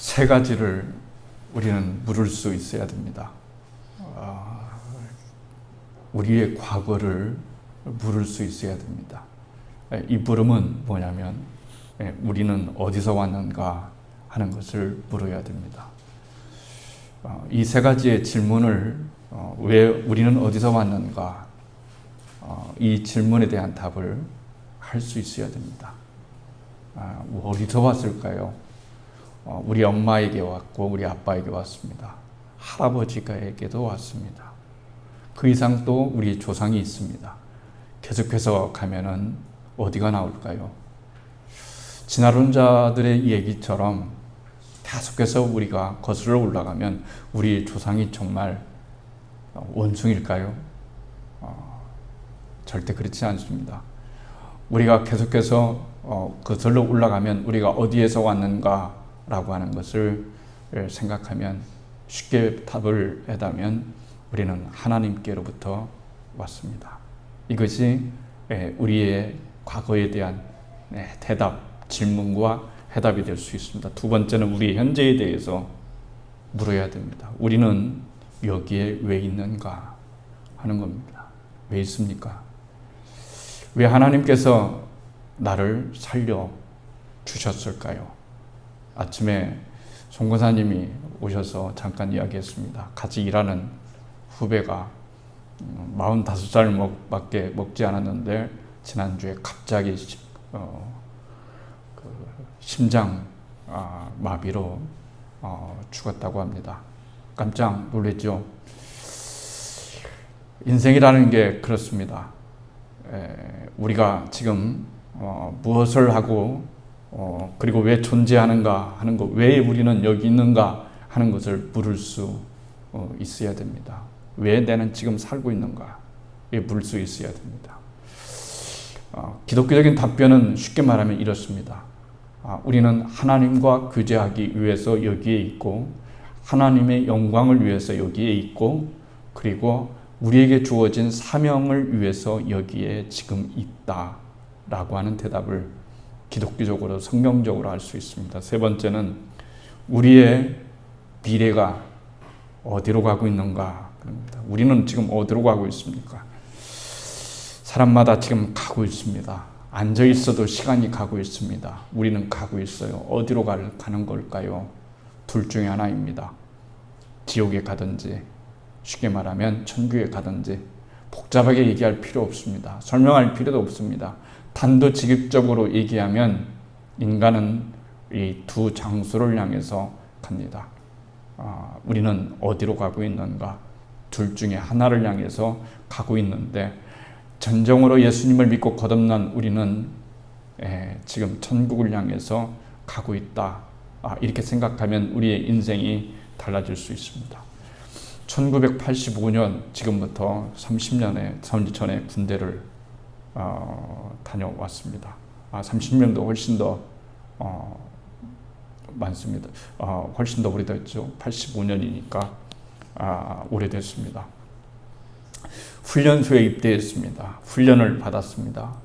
세 가지를 우리는 물을 수 있어야 됩니다. 우리의 과거를 물을 수 있어야 됩니다. 이 물음은 뭐냐면 우리는 어디서 왔는가 하는 것을 물어야 됩니다. 이 세 가지의 질문을 왜 우리는 어디서 왔는가 이 질문에 대한 답을 할 수 있어야 됩니다. 어디서 왔을까요? 우리 엄마에게 왔고 우리 아빠에게 왔습니다. 할아버지에게도 왔습니다. 그 이상 또 우리 조상이 있습니다. 계속해서 가면은 어디가 나올까요? 진화론자들의 얘기처럼 계속해서 우리가 거슬러 올라가면 우리 조상이 정말 원숭일까요? 절대 그렇지 않습니다. 우리가 계속해서 거슬러 올라가면 우리가 어디에서 왔는가라고 하는 것을 생각하면 쉽게 답을 해다면 우리는 하나님께로부터 왔습니다. 이것이 우리의 과거에 대한 대답, 질문과 해답이 될 수 있습니다. 두 번째는 우리의 현재에 대해서 물어야 됩니다. 우리는 여기에 왜 있는가 하는 겁니다. 왜 있습니까? 왜 하나님께서 나를 살려 주셨을까요? 아침에 송 권사님이 오셔서 잠깐 이야기했습니다. 같이 일하는 후배가 45살밖에 먹지 않았는데 지난주에 갑자기 심장 마비로 죽었다고 합니다. 깜짝 놀랐죠. 인생이라는 게 그렇습니다. 우리가 지금 무엇을 하고 그리고 왜 존재하는가 하는 것, 왜 우리는 여기 있는가 하는 것을 물을 수 있어야 됩니다. 왜 나는 지금 살고 있는가 물을 수 있어야 됩니다. 기독교적인 답변은 쉽게 말하면 이렇습니다. 우리는 하나님과 교제하기 위해서 여기에 있고 하나님의 영광을 위해서 여기에 있고 그리고 우리에게 주어진 사명을 위해서 여기에 지금 있다라고 하는 대답을 기독교적으로 성경적으로 할 수 있습니다. 세 번째는 우리의 미래가 어디로 가고 있는가 그럽니다. 우리는 지금 어디로 가고 있습니까? 사람마다 지금 가고 있습니다. 앉아 있어도 시간이 가고 있습니다. 우리는 가고 있어요. 어디로 가는 걸까요? 둘 중에 하나입니다. 지옥에 가든지 쉽게 말하면 천국에 가든지 복잡하게 얘기할 필요 없습니다. 설명할 필요도 없습니다. 단도직입적으로 얘기하면 인간은 이 두 장소를 향해서 갑니다. 우리는 어디로 가고 있는가? 둘 중에 하나를 향해서 가고 있는데 전정으로 예수님을 믿고 거듭난 우리는 지금 천국을 향해서 가고 있다. 이렇게 생각하면 우리의 인생이 달라질 수 있습니다. 1985년 지금부터 30년에 전에 군대를 다녀왔습니다. 30년도 훨씬 더 많습니다. 훨씬 더 오래됐죠. 85년이니까 오래됐습니다. 훈련소에 입대했습니다. 훈련을 받았습니다.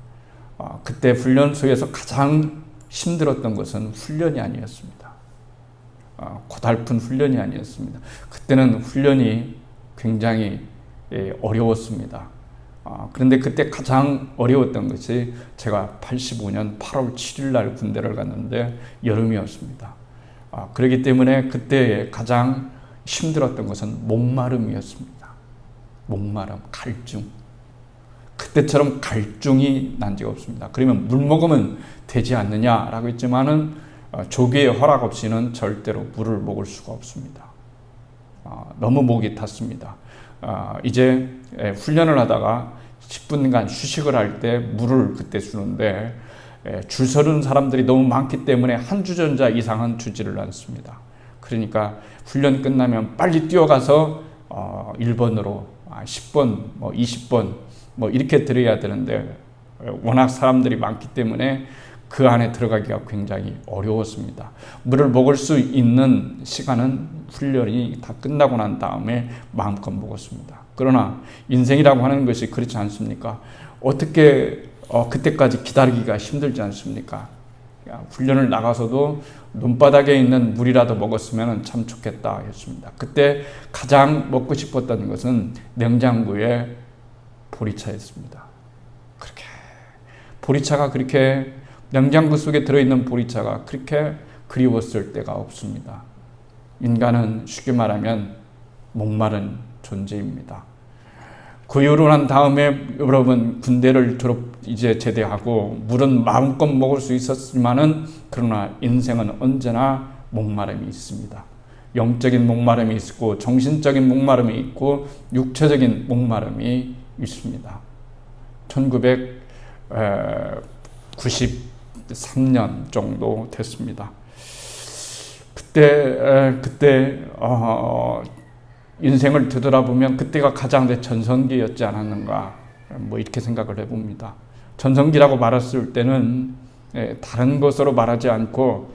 그때 훈련소에서 가장 힘들었던 것은 훈련이 아니었습니다. 고달픈 훈련이 아니었습니다. 그때는 훈련이 굉장히 어려웠습니다. 그런데 그때 가장 어려웠던 것이 제가 85년 8월 7일 날 군대를 갔는데 여름이었습니다. 그렇기 때문에 그때 가장 힘들었던 것은 목마름이었습니다. 목마름, 갈증. 그때처럼 갈증이 난 적이 없습니다. 그러면 물 먹으면 되지 않느냐라고 했지만은 조교의 허락 없이는 절대로 물을 먹을 수가 없습니다. 너무 목이 탔습니다. 이제 훈련을 하다가 10분간 휴식을 할 때 물을 그때 주는데 줄 서는 사람들이 너무 많기 때문에 한 주전자 이상은 주지를 않습니다. 그러니까 훈련 끝나면 빨리 뛰어가서 1번으로 10번, 20번 이렇게 들어야 되는데 워낙 사람들이 많기 때문에 그 안에 들어가기가 굉장히 어려웠습니다. 물을 먹을 수 있는 시간은 훈련이 다 끝나고 난 다음에 마음껏 먹었습니다. 그러나 인생이라고 하는 것이 그렇지 않습니까? 어떻게 그때까지 기다리기가 힘들지 않습니까? 훈련을 나가서도 눈바닥에 있는 물이라도 먹었으면 참 좋겠다 했습니다. 그때 가장 먹고 싶었던 것은 냉장고에 보리차였습니다. 그렇게 보리차가 그렇게 냉장고 속에 들어있는 보리차가 그렇게 그리웠을 때가 없습니다. 인간은 쉽게 말하면 목마른 존재입니다. 그 이후로 난 다음에 여러분 군대를 이제 제대하고 물은 마음껏 먹을 수 있었지만은 그러나 인생은 언제나 목마름이 있습니다. 영적인 목마름이 있고 정신적인 목마름이 있고 육체적인 목마름이 있습니다. 1993년 정도 됐습니다. 그때 인생을 되돌아보면 그때가 가장 내 전성기였지 않았는가 이렇게 생각을 해봅니다. 전성기라고 말했을 때는 다른 것으로 말하지 않고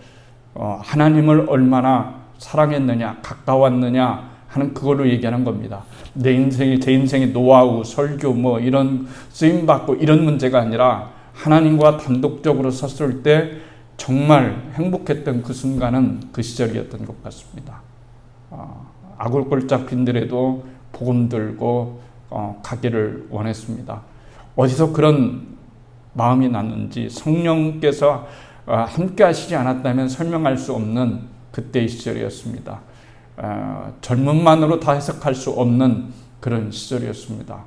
하나님을 얼마나 사랑했느냐 가까웠느냐 하는 그걸로 얘기하는 겁니다. 제 인생의 노하우, 설교 이런 쓰임받고 이런 문제가 아니라 하나님과 단독적으로 섰을 때 정말 행복했던 그 순간은 그 시절이었던 것 같습니다. 아골골짝 빈들에도 복음 들고 가기를 원했습니다. 어디서 그런 마음이 났는지 성령께서 함께 하시지 않았다면 설명할 수 없는 그때의 시절이었습니다. 젊음만으로 다 해석할 수 없는 그런 시절이었습니다.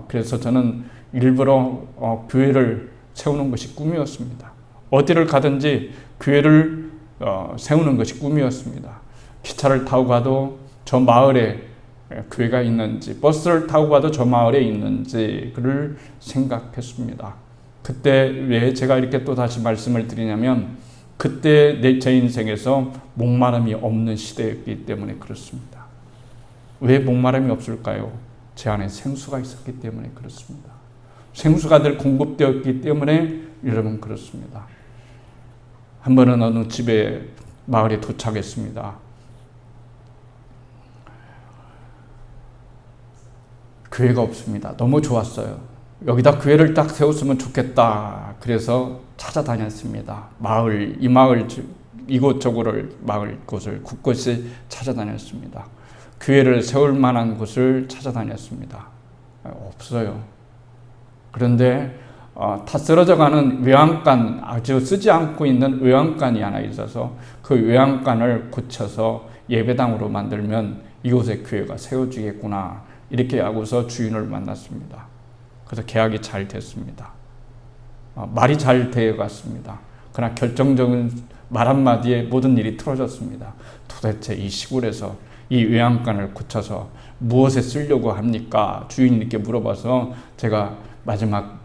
그래서 저는 일부러 교회를 세우는 것이 꿈이었습니다. 어디를 가든지 교회를 세우는 것이 꿈이었습니다. 기차를 타고 가도 저 마을에 교회가 있는지, 버스를 타고 가도 저 마을에 있는지를 생각했습니다. 그때 왜 제가 이렇게 또 다시 말씀을 드리냐면 그때 제 인생에서 목마름이 없는 시대였기 때문에 그렇습니다. 왜 목마름이 없을까요? 제 안에 생수가 있었기 때문에 그렇습니다. 생수가 늘 공급되었기 때문에 여러분 그렇습니다. 한 번은 어느 집에 마을에 도착했습니다. 교회가 없습니다. 너무 좋았어요. 여기다 교회를 딱 세웠으면 좋겠다. 그래서 찾아다녔습니다. 이곳저곳을 마을 곳을 곳곳이 찾아다녔습니다. 교회를 세울 만한 곳을 찾아다녔습니다. 없어요. 그런데 다 쓰러져가는 외양간, 아주 쓰지 않고 있는 외양간이 하나 있어서 그 외양간을 고쳐서 예배당으로 만들면 이곳에 교회가 세워지겠구나 이렇게 하고서 주인을 만났습니다. 그래서 계약이 잘 됐습니다. 말이 잘 되어갔습니다. 그러나 결정적인 말 한마디에 모든 일이 틀어졌습니다. 도대체 이 시골에서 이 외양간을 고쳐서 무엇에 쓰려고 합니까? 주인님께 물어봐서 제가 마지막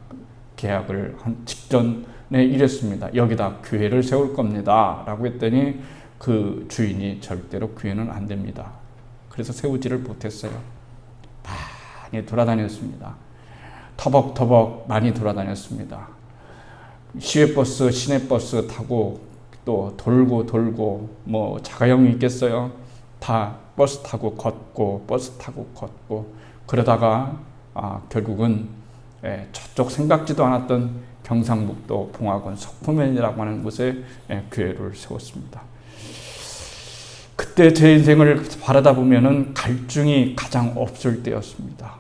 계약을 한 직전에 이랬습니다. 여기다 교회를 세울 겁니다. 라고 했더니 그 주인이 절대로 교회는 안 됩니다. 그래서 세우지를 못했어요. 많이 돌아다녔습니다. 터벅터벅 많이 돌아다녔습니다. 시외버스, 시내버스 타고 또 돌고 자가용이 있겠어요. 다 버스 타고 걷고 버스 타고 걷고 그러다가 결국은 저쪽 생각지도 않았던 경상북도 봉화군 석포면이라고 하는 곳에 교회를 세웠습니다. 그때 제 인생을 바라다 보면은 갈증이 가장 없을 때였습니다.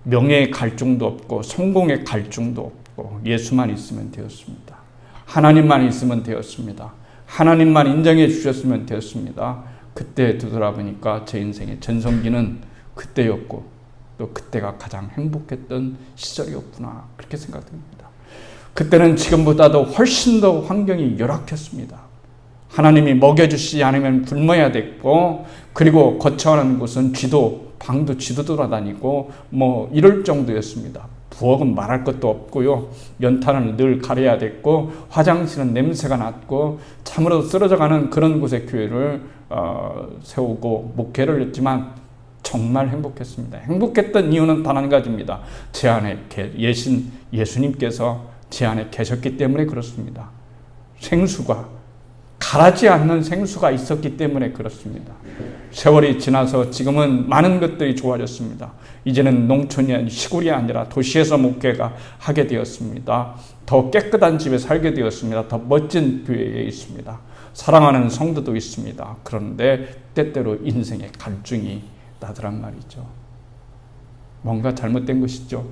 명예의 갈증도 없고 성공의 갈증도 없고 예수만 있으면 되었습니다. 하나님만 있으면 되었습니다. 하나님만 인정해 주셨으면 되었습니다. 그때 되돌아보니까 제 인생의 전성기는 그때였고 또 그때가 가장 행복했던 시절이었구나 그렇게 생각됩니다. 그때는 지금보다도 훨씬 더 환경이 열악했습니다. 하나님이 먹여주시지 않으면 굶어야 됐고 그리고 거처하는 곳은 방도 쥐도 돌아다니고 이럴 정도였습니다. 부엌은 말할 것도 없고요. 연탄을 늘 가려야 됐고 화장실은 냄새가 났고 참으로 쓰러져가는 그런 곳에 교회를 세우고 목회를 했지만 정말 행복했습니다. 행복했던 이유는 단 한 가지입니다. 제 안에 예수님께서 제 안에 계셨기 때문에 그렇습니다. 생수가 가라지 않는 생수가 있었기 때문에 그렇습니다. 세월이 지나서 지금은 많은 것들이 좋아졌습니다. 이제는 농촌이 시골이 아니라 도시에서 목회가 하게 되었습니다. 더 깨끗한 집에 살게 되었습니다. 더 멋진 교회에 있습니다. 사랑하는 성도도 있습니다. 그런데 때때로 인생의 갈증이 나더란 말이죠. 뭔가 잘못된 것이죠.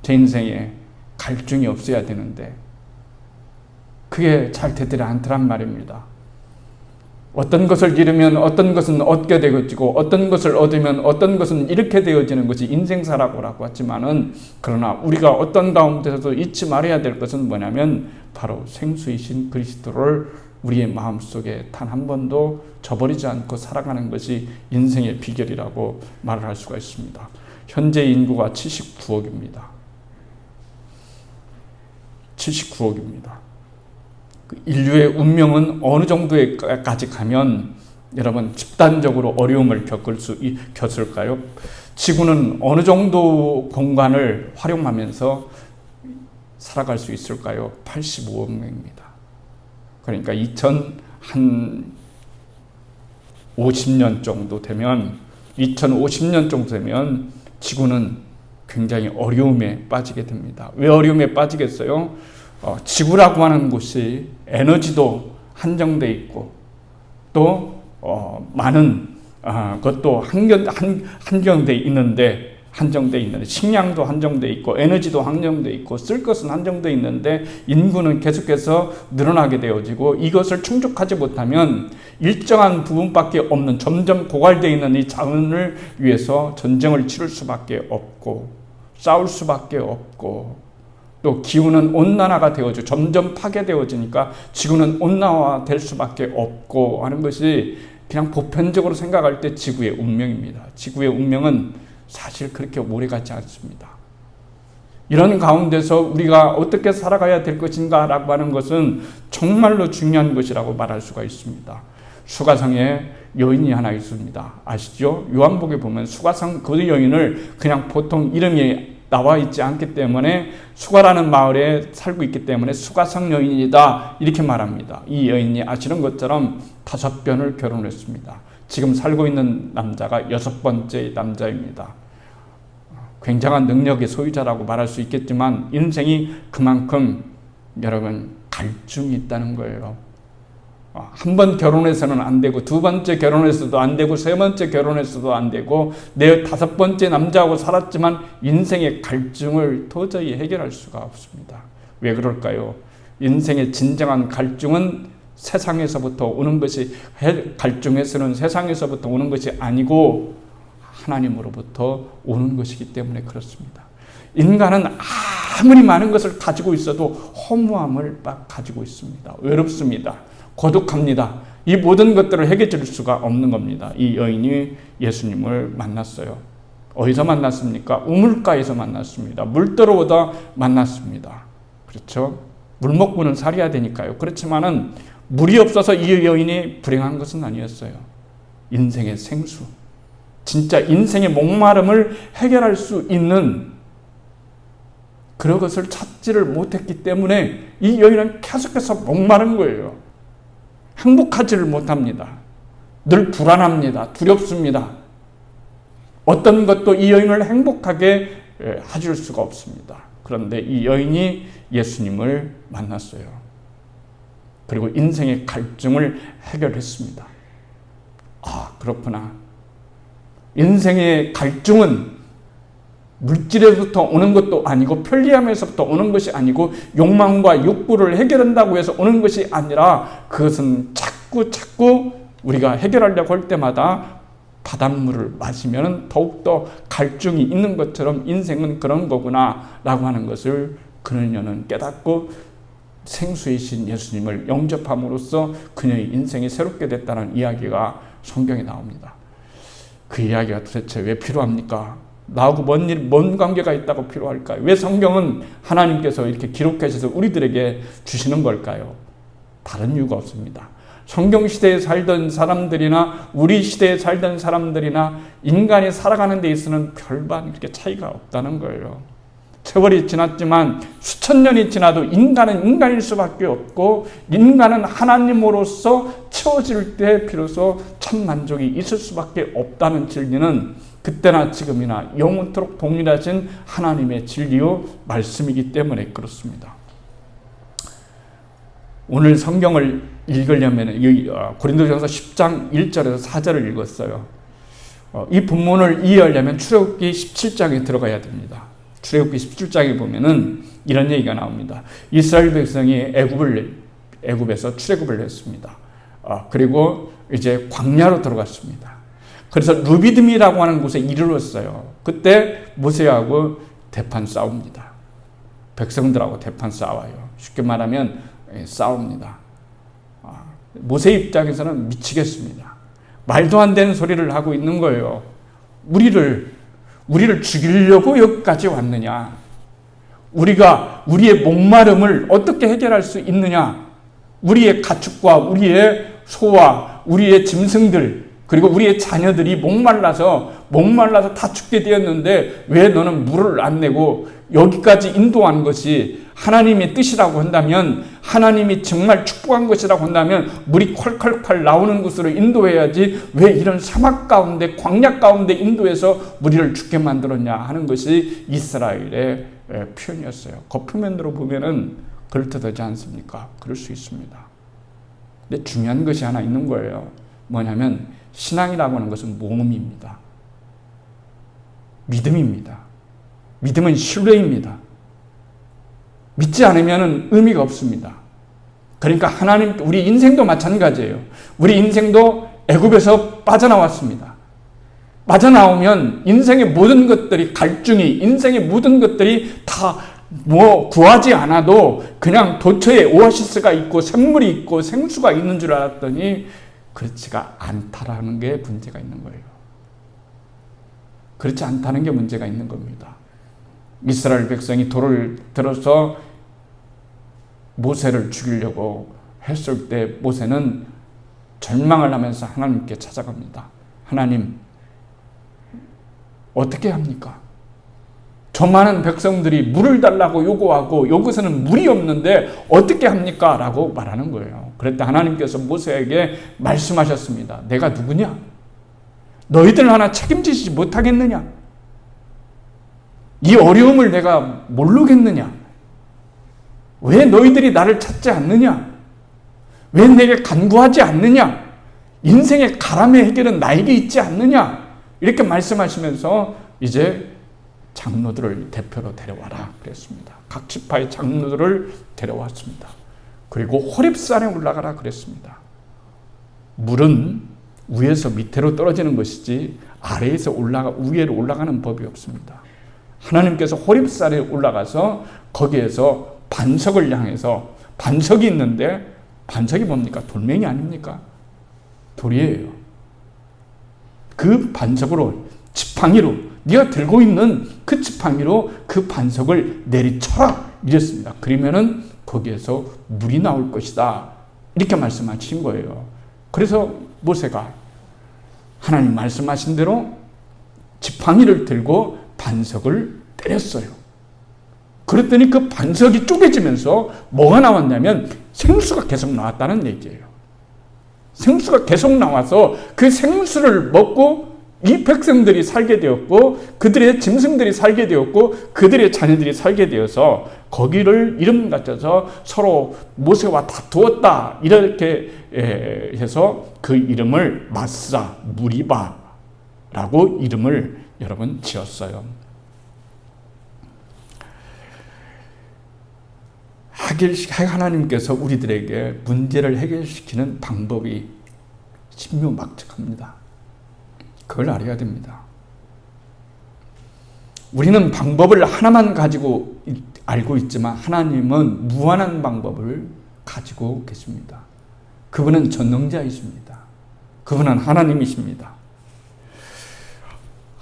제 인생에 갈증이 없어야 되는데 그게 잘 되지 않더란 말입니다. 어떤 것을 잃으면 어떤 것은 얻게 되어지고 어떤 것을 얻으면 어떤 것은 이렇게 되어지는 것이 인생사라고 하지만은, 그러나 우리가 어떤 가운데서도 잊지 말아야 될 것은 뭐냐면 바로 생수이신 그리스도를 우리의 마음속에 단 한 번도 저버리지 않고 살아가는 것이 인생의 비결이라고 말을 할 수가 있습니다. 현재 인구가 79억입니다. 79억입니다. 인류의 운명은 어느 정도까지 가면 여러분 집단적으로 어려움을 겪을까요? 지구는 어느 정도 공간을 활용하면서 살아갈 수 있을까요? 85억 명입니다. 그러니까 2050년 정도 되면 지구는 굉장히 어려움에 빠지게 됩니다. 왜 어려움에 빠지겠어요? 지구라고 하는 곳이 에너지도 한정되어 있고 또 많은 것도 한정되어 있는데 식량도 한정되어 있고 에너지도 한정되어 있고 쓸 것은 한정되어 있는데 인구는 계속해서 늘어나게 되어지고 이것을 충족하지 못하면 일정한 부분밖에 없는 점점 고갈되어 있는 이 자원을 위해서 전쟁을 치를 수밖에 없고 싸울 수밖에 없고, 또 기후는 온난화가 되어지고 점점 파괴되어지니까 지구는 온난화될 수밖에 없고 하는 것이 그냥 보편적으로 생각할 때 지구의 운명입니다. 지구의 운명은 사실 그렇게 오래가지 않습니다. 이런 가운데서 우리가 어떻게 살아가야 될 것인가 라고 하는 것은 정말로 중요한 것이라고 말할 수가 있습니다. 수가성에 여인이 하나 있습니다. 아시죠? 요한복에 보면 수가성 그 여인을 그냥 보통 이름이 나와 있지 않기 때문에 수가라는 마을에 살고 있기 때문에 수가성 여인이다 이렇게 말합니다. 이 여인이 아시는 것처럼 5번을 결혼했습니다. 지금 살고 있는 남자가 6번째 남자입니다. 굉장한 능력의 소유자라고 말할 수 있겠지만 인생이 그만큼 여러분 갈증이 있다는 거예요. 한 번 결혼해서는 안 되고 두 번째 결혼해서도 안 되고 세 번째 결혼해서도 안 되고 내 5번째 남자하고 살았지만 인생의 갈증을 도저히 해결할 수가 없습니다. 왜 그럴까요? 인생의 진정한 갈증은 세상에서부터 오는 것이, 갈증에서는 세상에서부터 오는 것이 아니고 하나님으로부터 오는 것이기 때문에 그렇습니다. 인간은 아무리 많은 것을 가지고 있어도 허무함을 막 가지고 있습니다. 외롭습니다. 고독합니다. 이 모든 것들을 해결해 줄 수가 없는 겁니다. 이 여인이 예수님을 만났어요. 어디서 만났습니까? 우물가에서 만났습니다. 물 들어오다 만났습니다. 그렇죠? 물 먹고는 살아야 되니까요. 그렇지만은 물이 없어서 이 여인이 불행한 것은 아니었어요. 인생의 생수, 진짜 인생의 목마름을 해결할 수 있는 그런 것을 찾지를 못했기 때문에 이 여인은 계속해서 목마른 거예요. 행복하지를 못합니다. 늘 불안합니다. 두렵습니다. 어떤 것도 이 여인을 행복하게 해줄 수가 없습니다. 그런데 이 여인이 예수님을 만났어요. 그리고 인생의 갈증을 해결했습니다. 그렇구나. 인생의 갈증은 물질에서부터 오는 것도 아니고 편리함에서부터 오는 것이 아니고 욕망과 욕구를 해결한다고 해서 오는 것이 아니라 그것은 자꾸 우리가 해결하려고 할 때마다 바닷물을 마시면 더욱더 갈증이 있는 것처럼 인생은 그런 거구나 라고 하는 것을 그녀는 깨닫고 생수이신 예수님을 영접함으로써 그녀의 인생이 새롭게 됐다는 이야기가 성경에 나옵니다. 그 이야기가 도대체 왜 필요합니까? 나하고 뭔 관계가 있다고 필요할까요? 왜 성경은 하나님께서 이렇게 기록하셔서 우리들에게 주시는 걸까요? 다른 이유가 없습니다. 성경 시대에 살던 사람들이나 우리 시대에 살던 사람들이나 인간이 살아가는 데 있어서는 별반 그렇게 차이가 없다는 거예요. 세월이 지났지만 수천 년이 지나도 인간은 인간일 수밖에 없고 인간은 하나님으로서 채워질 때 비로소 참 만족이 있을 수밖에 없다는 진리는 그때나 지금이나 영원토록 동일하신 하나님의 진리요 말씀이기 때문에 그렇습니다. 오늘 성경을 읽으려면 고린도전서 10장 1절에서 4절을 읽었어요. 이 본문을 이해하려면 출애굽기 17장에 들어가야 됩니다. 출애굽기 17장에 보면은 이런 얘기가 나옵니다. 이스라엘 백성이 애굽에서 출애굽을 했습니다. 그리고 이제 광야로 들어갔습니다. 그래서 루비딤이라고 하는 곳에 이르렀어요. 그때 모세하고 대판 싸웁니다. 백성들하고 대판 싸워요. 쉽게 말하면 싸웁니다. 모세 입장에서는 미치겠습니다. 말도 안 되는 소리를 하고 있는 거예요. 우리를 죽이려고 여기까지 왔느냐? 우리가 우리의 목마름을 어떻게 해결할 수 있느냐? 우리의 가축과 우리의 소와 우리의 짐승들 그리고 우리의 자녀들이 목말라서 다 죽게 되었는데 왜 너는 물을 안 내고 여기까지 인도한 것이 하나님의 뜻이라고 한다면, 하나님이 정말 축복한 것이라고 한다면 물이 콸콸콸 나오는 곳으로 인도해야지 왜 이런 사막 가운데 광야 가운데 인도해서 우리를 죽게 만들었냐 하는 것이 이스라엘의 표현이었어요. 겉표면으로 보면은 그럴듯하지 않습니까? 그럴 수 있습니다. 근데 중요한 것이 하나 있는 거예요. 뭐냐면 신앙이라고 하는 것은 모험입니다. 믿음입니다. 믿음은 신뢰입니다. 믿지 않으면 의미가 없습니다. 그러니까 하나님, 우리 인생도 마찬가지예요. 우리 인생도 애굽에서 빠져나왔습니다. 빠져나오면 인생의 모든 것들이 갈증이, 인생의 모든 것들이 다 구하지 않아도 그냥 도처에 오아시스가 있고 생물이 있고 생수가 있는 줄 알았더니 그렇지가 않다라는 게 문제가 있는 거예요. 그렇지 않다는 게 문제가 있는 겁니다. 이스라엘 백성이 돌을 들어서 모세를 죽이려고 했을 때 모세는 절망을 하면서 하나님께 찾아갑니다. 하나님, 어떻게 합니까? 저 많은 백성들이 물을 달라고 요구하고 여기서는 물이 없는데 어떻게 합니까? 라고 말하는 거예요. 그랬더니 하나님께서 모세에게 말씀하셨습니다. 내가 누구냐? 너희들 하나 책임지지 못하겠느냐? 이 어려움을 내가 모르겠느냐? 왜 너희들이 나를 찾지 않느냐? 왜 내게 간구하지 않느냐? 인생의 가람의 해결은 나에게 있지 않느냐? 이렇게 말씀하시면서 이제 장로들을 대표로 데려와라 그랬습니다. 각 지파의 장로들을 데려왔습니다. 그리고 호렙산에 올라가라 그랬습니다. 물은 위에서 밑으로 떨어지는 것이지 아래에서 위로 올라가는 법이 없습니다. 하나님께서 호렙산에 올라가서 거기에서 반석을 향해서, 반석이 있는데 반석이 뭡니까? 돌멩이 아닙니까? 돌이에요. 그 반석으로, 지팡이로, 네가 들고 있는 그 지팡이로 그 반석을 내리쳐라 이랬습니다. 그러면은 거기에서 물이 나올 것이다 이렇게 말씀하신 거예요. 그래서 모세가 하나님 말씀하신 대로 지팡이를 들고 반석을 때렸어요. 그랬더니 그 반석이 쪼개지면서 뭐가 나왔냐면 생수가 계속 나왔다는 얘기예요. 생수가 계속 나와서 그 생수를 먹고 이 백성들이 살게 되었고 그들의 짐승들이 살게 되었고 그들의 자녀들이 살게 되어서 거기를 이름 갖춰서 서로 모세와 다투었다 이렇게 해서 그 이름을 마사 무리바라고 이름을 여러분 지었어요. 하나님께서 우리들에게 문제를 해결시키는 방법이 신묘막측합니다. 그걸 알아야 됩니다. 우리는 방법을 하나만 가지고 알고 있지만 하나님은 무한한 방법을 가지고 계십니다. 그분은 전능자이십니다. 그분은 하나님이십니다.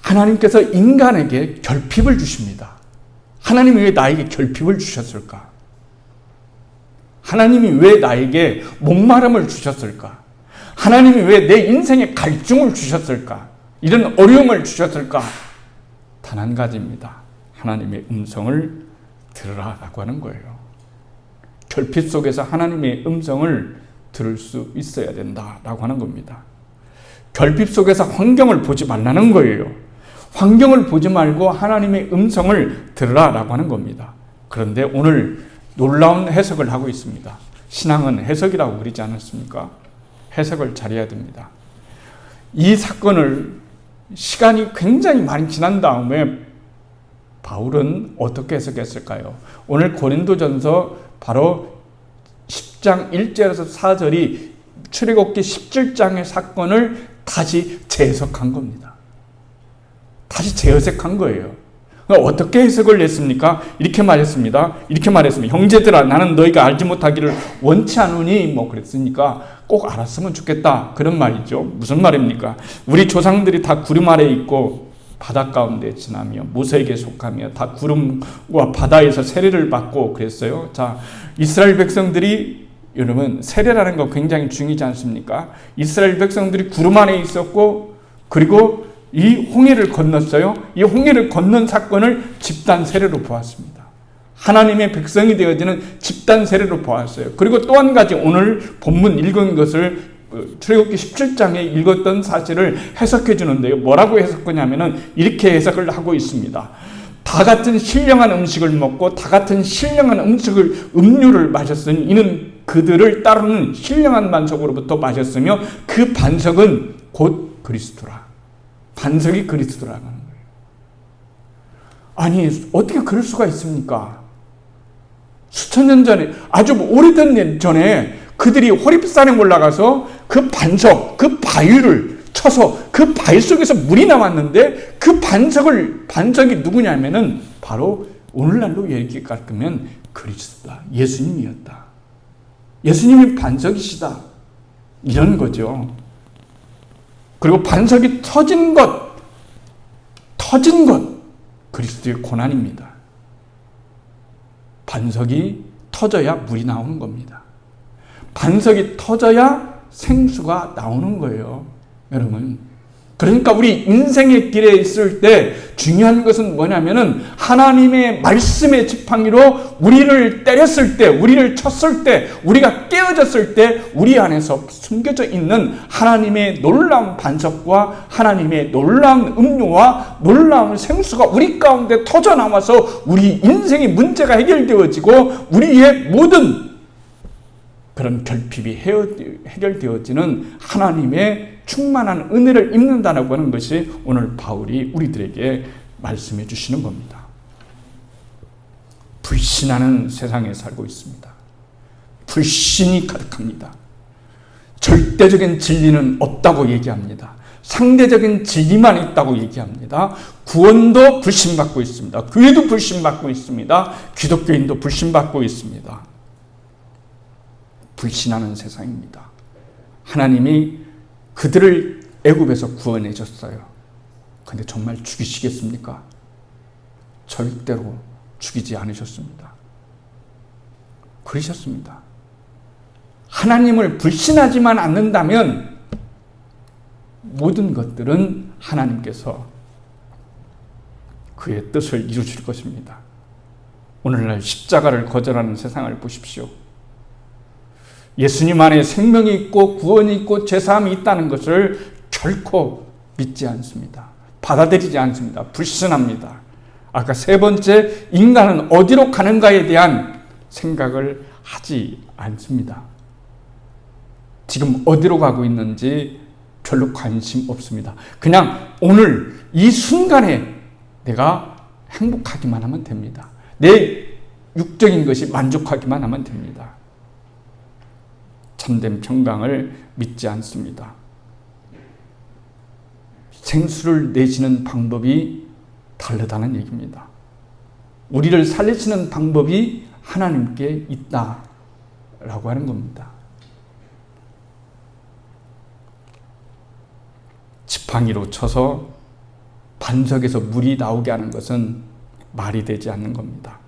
하나님께서 인간에게 결핍을 주십니다. 하나님이 왜 나에게 결핍을 주셨을까? 하나님이 왜 나에게 목마름을 주셨을까? 하나님이 왜 내 인생에 갈증을 주셨을까? 이런 어려움을 주셨을까? 단 한 가지입니다. 하나님의 음성을 들으라라고 하는 거예요. 결핍 속에서 하나님의 음성을 들을 수 있어야 된다라고 하는 겁니다. 결핍 속에서 환경을 보지 말라는 거예요. 환경을 보지 말고 하나님의 음성을 들으라라고 하는 겁니다. 그런데 오늘 놀라운 해석을 하고 있습니다. 신앙은 해석이라고 그러지 않았습니까? 해석을 잘해야 됩니다. 이 사건을 시간이 굉장히 많이 지난 다음에 바울은 어떻게 해석했을까요? 오늘 고린도전서 바로 10장 1절에서 4절이 출애굽기 17장의 사건을 다시 재해석한 겁니다. 다시 재해석한 거예요. 어떻게 해석을 했습니까? 이렇게 말했습니다. 형제들아, 나는 너희가 알지 못하기를 원치 않으니 그랬으니까 꼭 알았으면 좋겠다. 그런 말이죠. 무슨 말입니까? 우리 조상들이 다 구름 아래 있고 바다 가운데 지나며 모세에게 속하며 다 구름과 바다에서 세례를 받고 그랬어요. 자, 이스라엘 백성들이, 여러분, 세례라는 거 굉장히 중요하지 않습니까? 이스라엘 백성들이 구름 안에 있었고, 그리고 이 홍해를 건넜어요. 이 홍해를 건넌 사건을 집단 세례로 보았습니다. 하나님의 백성이 되어지는 집단 세례로 보았어요. 그리고 또 한 가지, 오늘 본문 읽은 것을 출애굽기 17장에 읽었던 사실을 해석해 주는데요. 뭐라고 해석하냐면은 이렇게 해석을 하고 있습니다. 다 같은 신령한 음식을 먹고 다 같은 신령한 음료를 마셨으니 이는 그들을 따르는 신령한 반석으로부터 마셨으며 그 반석은 곧 그리스도라. 반석이 그리스도라는 거예요. 아니, 어떻게 그럴 수가 있습니까? 수천 년 전에, 아주 오래된 년 전에 그들이 호렙산에 올라가서 그 반석, 그 바위를 쳐서 그 바위 속에서 물이 나왔는데 그 반석이 누구냐면은 바로 오늘날로 얘기 깎으면 그리스도다. 예수님이었다. 예수님이 반석이시다. 이런 거죠. 그리고 반석이 터진 것, 그리스도의 고난입니다. 반석이 터져야 물이 나오는 겁니다. 반석이 터져야 생수가 나오는 거예요. 여러분, 그러니까 우리 인생의 길에 있을 때 중요한 것은 뭐냐면은 하나님의 말씀의 지팡이로 우리를 때렸을 때, 우리를 쳤을 때, 우리가 깨어졌을 때 우리 안에서 숨겨져 있는 하나님의 놀라운 반석과 하나님의 놀라운 음료와 놀라운 생수가 우리 가운데 터져 나와서 우리 인생의 문제가 해결되어지고 우리의 모든 그런 결핍이 해결되어지는 하나님의 충만한 은혜를 입는다라고 하는 것이 오늘 바울이 우리들에게 말씀해 주시는 겁니다. 불신하는 세상에 살고 있습니다. 불신이 가득합니다. 절대적인 진리는 없다고 얘기합니다. 상대적인 진리만 있다고 얘기합니다. 구원도 불신받고 있습니다. 교회도 불신받고 있습니다. 기독교인도 불신받고 있습니다. 불신하는 세상입니다. 하나님이 그들을 애굽에서 구원해 줬어요. 근데 정말 죽이시겠습니까? 절대로 죽이지 않으셨습니다. 그러셨습니다. 하나님을 불신하지만 않는다면 모든 것들은 하나님께서 그의 뜻을 이루실 것입니다. 오늘날 십자가를 거절하는 세상을 보십시오. 예수님 안에 생명이 있고 구원이 있고 죄사함이 있다는 것을 결코 믿지 않습니다. 받아들이지 않습니다. 불신합니다. 아까 세 번째, 인간은 어디로 가는가에 대한 생각을 하지 않습니다. 지금 어디로 가고 있는지 별로 관심 없습니다. 그냥 오늘 이 순간에 내가 행복하기만 하면 됩니다. 내 육적인 것이 만족하기만 하면 됩니다. 참된 평강을 믿지 않습니다. 생수를 내시는 방법이 다르다는 얘기입니다. 우리를 살리시는 방법이 하나님께 있다라고 하는 겁니다. 지팡이로 쳐서 반석에서 물이 나오게 하는 것은 말이 되지 않는 겁니다.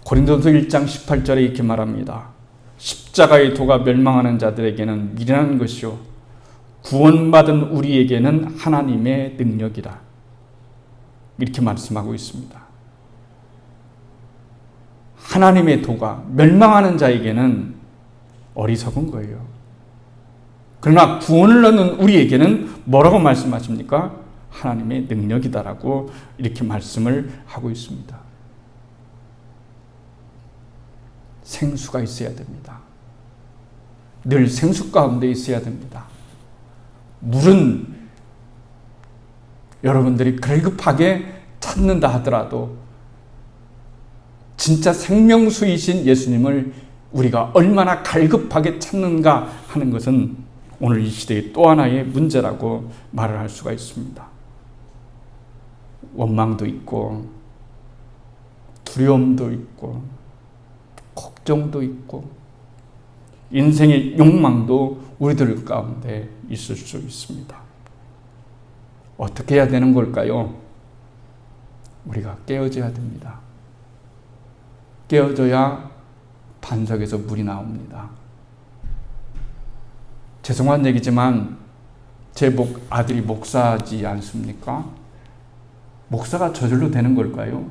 고린도서 1장 18절에 이렇게 말합니다. 십자가의 도가 멸망하는 자들에게는 미련한 것이요 구원받은 우리에게는 하나님의 능력이라. 이렇게 말씀하고 있습니다. 하나님의 도가 멸망하는 자에게는 어리석은 거예요. 그러나 구원을 얻는 우리에게는 뭐라고 말씀하십니까? 하나님의 능력이다라고 이렇게 말씀을 하고 있습니다. 생수가 있어야 됩니다. 늘 생수 가운데 있어야 됩니다. 물은 여러분들이 갈급하게 찾는다 하더라도 진짜 생명수이신 예수님을 우리가 얼마나 갈급하게 찾는가 하는 것은 오늘 이 시대의 또 하나의 문제라고 말을 할 수가 있습니다. 원망도 있고 두려움도 있고 걱정도 있고 인생의 욕망도 우리들 가운데 있을 수 있습니다. 어떻게 해야 되는 걸까요? 우리가 깨어져야 됩니다. 깨어져야 반석에서 물이 나옵니다. 죄송한 얘기지만 제 아들이 목사지 않습니까? 목사가 저절로 되는 걸까요?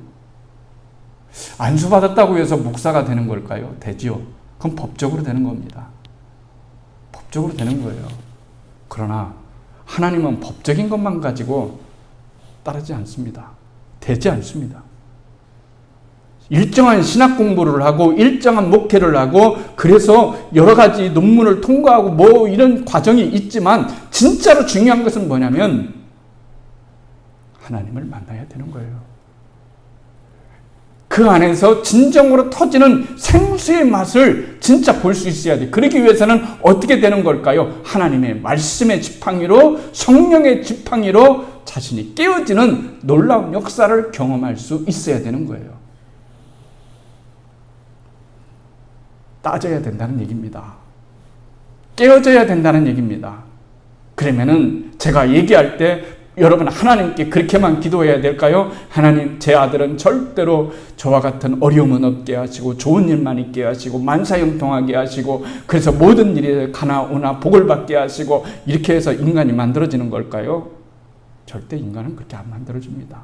안수받았다고 해서 목사가 되는 걸까요? 되지요. 그건 법적으로 되는 겁니다. 법적으로 되는 거예요. 그러나 하나님은 법적인 것만 가지고 따르지 않습니다. 되지 않습니다. 일정한 신학 공부를 하고 일정한 목회를 하고 그래서 여러 가지 논문을 통과하고 뭐 이런 과정이 있지만 진짜로 중요한 것은 뭐냐면 하나님을 만나야 되는 거예요. 그 안에서 진정으로 터지는 생수의 맛을 진짜 볼 수 있어야 돼. 그러기 위해서는 어떻게 되는 걸까요? 하나님의 말씀의 지팡이로 성령의 지팡이로 자신이 깨어지는 놀라운 역사를 경험할 수 있어야 되는 거예요. 따져야 된다는 얘기입니다. 깨어져야 된다는 얘기입니다. 그러면은 제가 얘기할 때 여러분 하나님께 그렇게만 기도해야 될까요? 하나님, 제 아들은 절대로 저와 같은 어려움은 없게 하시고 좋은 일만 있게 하시고 만사형통하게 하시고 그래서 모든 일에 가나 오나 복을 받게 하시고 이렇게 해서 인간이 만들어지는 걸까요? 절대 인간은 그렇게 안 만들어집니다.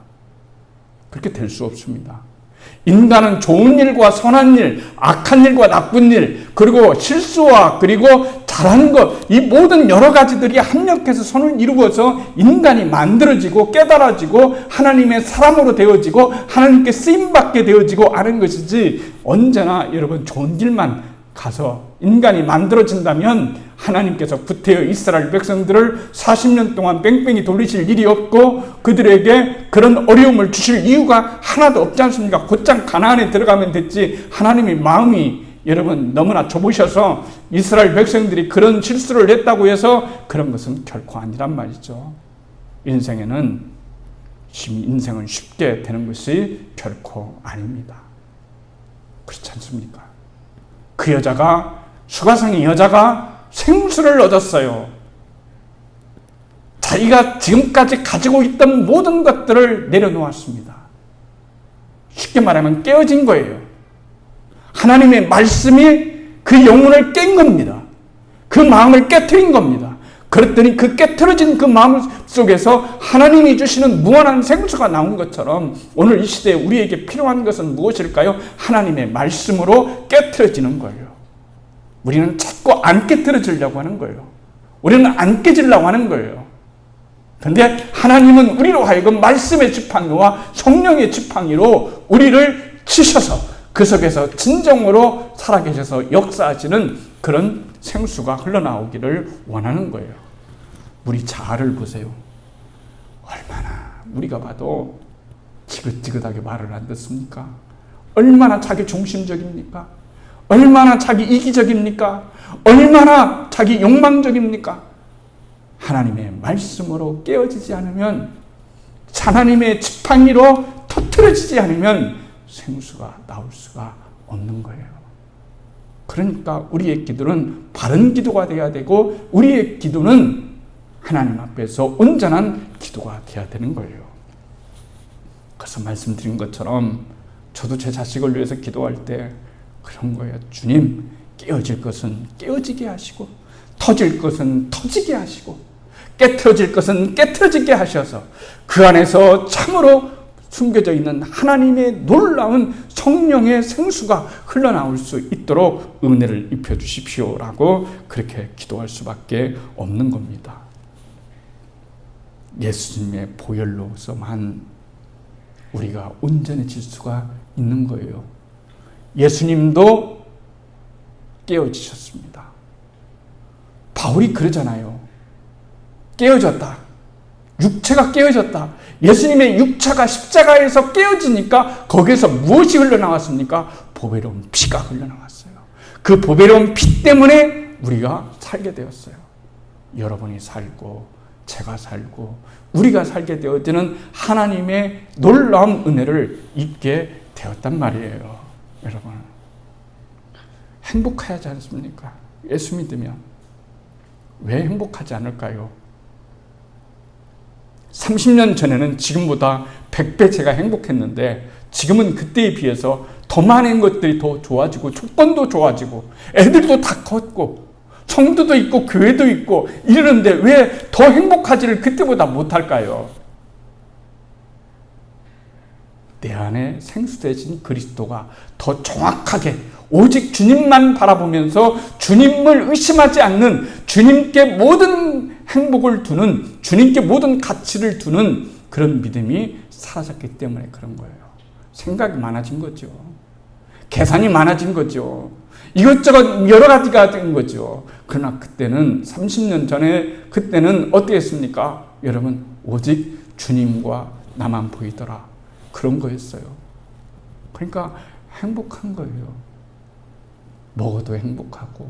그렇게 될 수 없습니다. 인간은 좋은 일과 선한 일, 악한 일과 나쁜 일, 그리고 실수와 그리고 잘하는 것, 이 모든 여러 가지들이 합력해서 선을 이루어서 인간이 만들어지고 깨달아지고 하나님의 사람으로 되어지고 하나님께 쓰임받게 되어지고 하는 것이지 언제나 여러분 좋은 일만 가서 인간이 만들어진다면 하나님께서 구태여 이스라엘 백성들을 40년 동안 뺑뺑이 돌리실 일이 없고 그들에게 그런 어려움을 주실 이유가 하나도 없지 않습니까? 곧장 가나안에 들어가면 됐지. 하나님의 마음이 여러분 너무나 좁으셔서 이스라엘 백성들이 그런 실수를 했다고 해서 그런 것은 결코 아니란 말이죠. 인생은 쉽게 되는 것이 결코 아닙니다. 그렇지 않습니까? 그 여자가, 수가성의 여자가 생수를 얻었어요. 자기가 지금까지 가지고 있던 모든 것들을 내려놓았습니다. 쉽게 말하면 깨어진 거예요. 하나님의 말씀이 그 영혼을 깬 겁니다. 그 마음을 깨트린 겁니다. 그랬더니 그 깨트려진 그 마음 속에서 하나님이 주시는 무한한 생수가 나온 것처럼 오늘 이 시대에 우리에게 필요한 것은 무엇일까요? 하나님의 말씀으로 깨트려지는 거예요. 우리는 자꾸 안 깨트려지려고 하는 거예요. 우리는 안 깨지려고 하는 거예요. 그런데 하나님은 우리로 하여금 말씀의 지팡이와 성령의 지팡이로 우리를 치셔서 그 속에서 진정으로 살아계셔서 역사하시는 그런 생수가 흘러나오기를 원하는 거예요. 우리 자아를 보세요. 얼마나 우리가 봐도 지긋지긋하게 말을 안 듣습니까? 얼마나 자기 중심적입니까? 얼마나 자기 이기적입니까? 얼마나 자기 욕망적입니까? 하나님의 말씀으로 깨어지지 않으면, 하나님의 지팡이로 터뜨려지지 않으면 생수가 나올 수가 없는 거예요. 그러니까 우리의 기도는 바른 기도가 되어야 되고 우리의 기도는 하나님 앞에서 온전한 기도가 되어야 되는 거예요. 그래서 말씀드린 것처럼 저도 제 자식을 위해서 기도할 때 그런 거예요. 주님, 깨어질 것은 깨어지게 하시고 터질 것은 터지게 하시고 깨트려질 것은 깨트려지게 하셔서 그 안에서 참으로 숨겨져 있는 하나님의 놀라운 성령의 생수가 흘러나올 수 있도록 은혜를 입혀 주십시오라고 그렇게 기도할 수밖에 없는 겁니다. 예수님의 보혈로서만 우리가 온전해질 수가 있는 거예요. 예수님도 깨어지셨습니다. 바울이 그러잖아요. 깨어졌다. 육체가 깨어졌다. 예수님의 육체가 십자가에서 깨어지니까 거기에서 무엇이 흘러나왔습니까? 보배로운 피가 흘러나왔어요. 그 보배로운 피 때문에 우리가 살게 되었어요. 여러분이 살고 제가 살고 우리가 살게 되어지는 하나님의 놀라운 은혜를 입게 되었단 말이에요. 여러분, 행복하지 않습니까? 예수 믿으면. 왜 행복하지 않을까요? 30년 전에는 지금보다 100배 제가 행복했는데 지금은 그때에 비해서 더 많은 것들이 더 좋아지고 조건도 좋아지고 애들도 다 컸고 성도도 있고 교회도 있고 이러는데 왜 더 행복하지를 그때보다 못할까요? 내 안에 생수되신 그리스도가 더 정확하게 오직 주님만 바라보면서 주님을 의심하지 않는, 주님께 모든 행복을 두는, 주님께 모든 가치를 두는 그런 믿음이 사라졌기 때문에 그런 거예요. 생각이 많아진 거죠. 계산이 많아진 거죠. 이것저것 여러 가지가 된 거죠. 그러나 그때는 30년 전에 그때는 어땠습니까? 여러분, 오직 주님과 나만 보이더라. 그런 거였어요. 그러니까 행복한 거예요. 먹어도 행복하고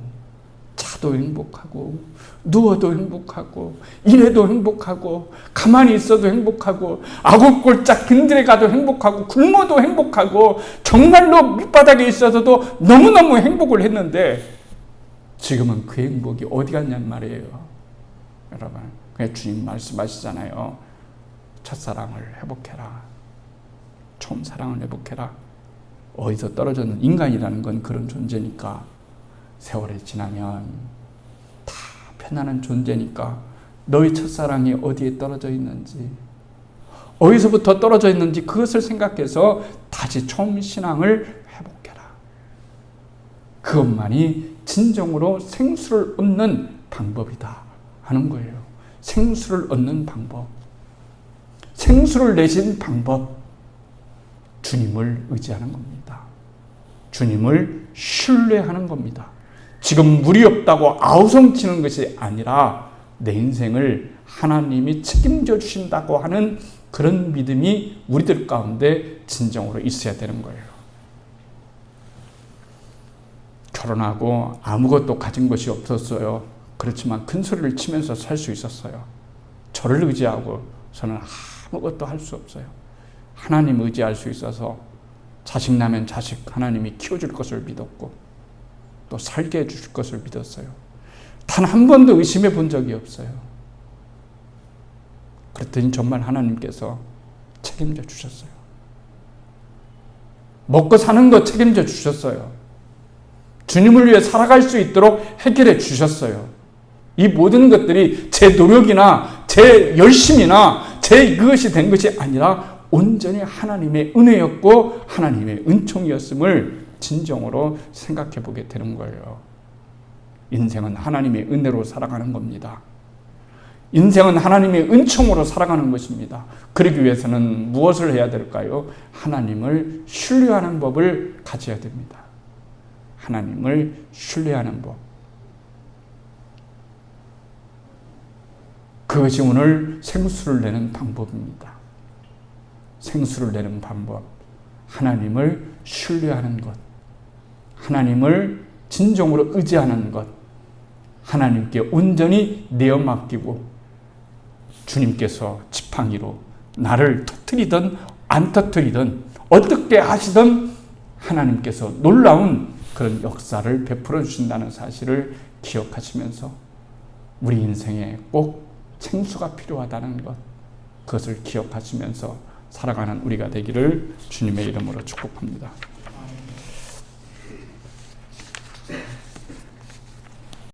자도 행복하고 누워도 행복하고 일해도 행복하고 가만히 있어도 행복하고 아구골짝 근들에 가도 행복하고 굶어도 행복하고 정말로 밑바닥에 있어서도 너무너무 행복을 했는데 지금은 그 행복이 어디 갔냔 말이에요. 여러분, 그냥 주님 말씀하시잖아요. 첫사랑을 회복해라. 처음 사랑을 회복해라. 어디서 떨어졌는 인간이라는 건 그런 존재니까 세월이 지나면 다 편안한 존재니까 너의 첫사랑이 어디에 떨어져 있는지 어디서부터 떨어져 있는지 그것을 생각해서 다시 처음 신앙을 회복해라. 그것만이 진정으로 생수를 얻는 방법이다 하는 거예요. 생수를 얻는 방법, 생수를 내신 방법, 주님을 의지하는 겁니다. 주님을 신뢰하는 겁니다. 지금 물이 없다고 아우성치는 것이 아니라 내 인생을 하나님이 책임져 주신다고 하는 그런 믿음이 우리들 가운데 진정으로 있어야 되는 거예요. 결혼하고 아무것도 가진 것이 없었어요. 그렇지만 큰 소리를 치면서 살 수 있었어요. 저를 의지하고 저는 아무것도 할 수 없어요. 하나님 의지할 수 있어서 자식 나면 자식 하나님이 키워줄 것을 믿었고 또 살게 해주실 것을 믿었어요. 단 한 번도 의심해 본 적이 없어요. 그랬더니 정말 하나님께서 책임져 주셨어요. 먹고 사는 거 책임져 주셨어요. 주님을 위해 살아갈 수 있도록 해결해 주셨어요. 이 모든 것들이 제 노력이나 제 열심이나 제 그것이 된 것이 아니라 온전히 하나님의 은혜였고 하나님의 은총이었음을 진정으로 생각해 보게 되는 거예요. 인생은 하나님의 은혜로 살아가는 겁니다. 인생은 하나님의 은총으로 살아가는 것입니다. 그러기 위해서는 무엇을 해야 될까요? 하나님을 신뢰하는 법을 가져야 됩니다. 하나님을 신뢰하는 법. 그것이 오늘 생수를 내는 방법입니다. 생수를 내는 방법. 하나님을 신뢰하는 것. 하나님을 진정으로 의지하는 것. 하나님께 온전히 내어 맡기고 주님께서 지팡이로 나를 터뜨리든 안 터뜨리든 어떻게 하시든 하나님께서 놀라운 그런 역사를 베풀어 주신다는 사실을 기억하시면서 우리 인생에 꼭 생수가 필요하다는 것, 그것을 기억하시면서 살아가는 우리가 되기를 주님의 이름으로 축복합니다.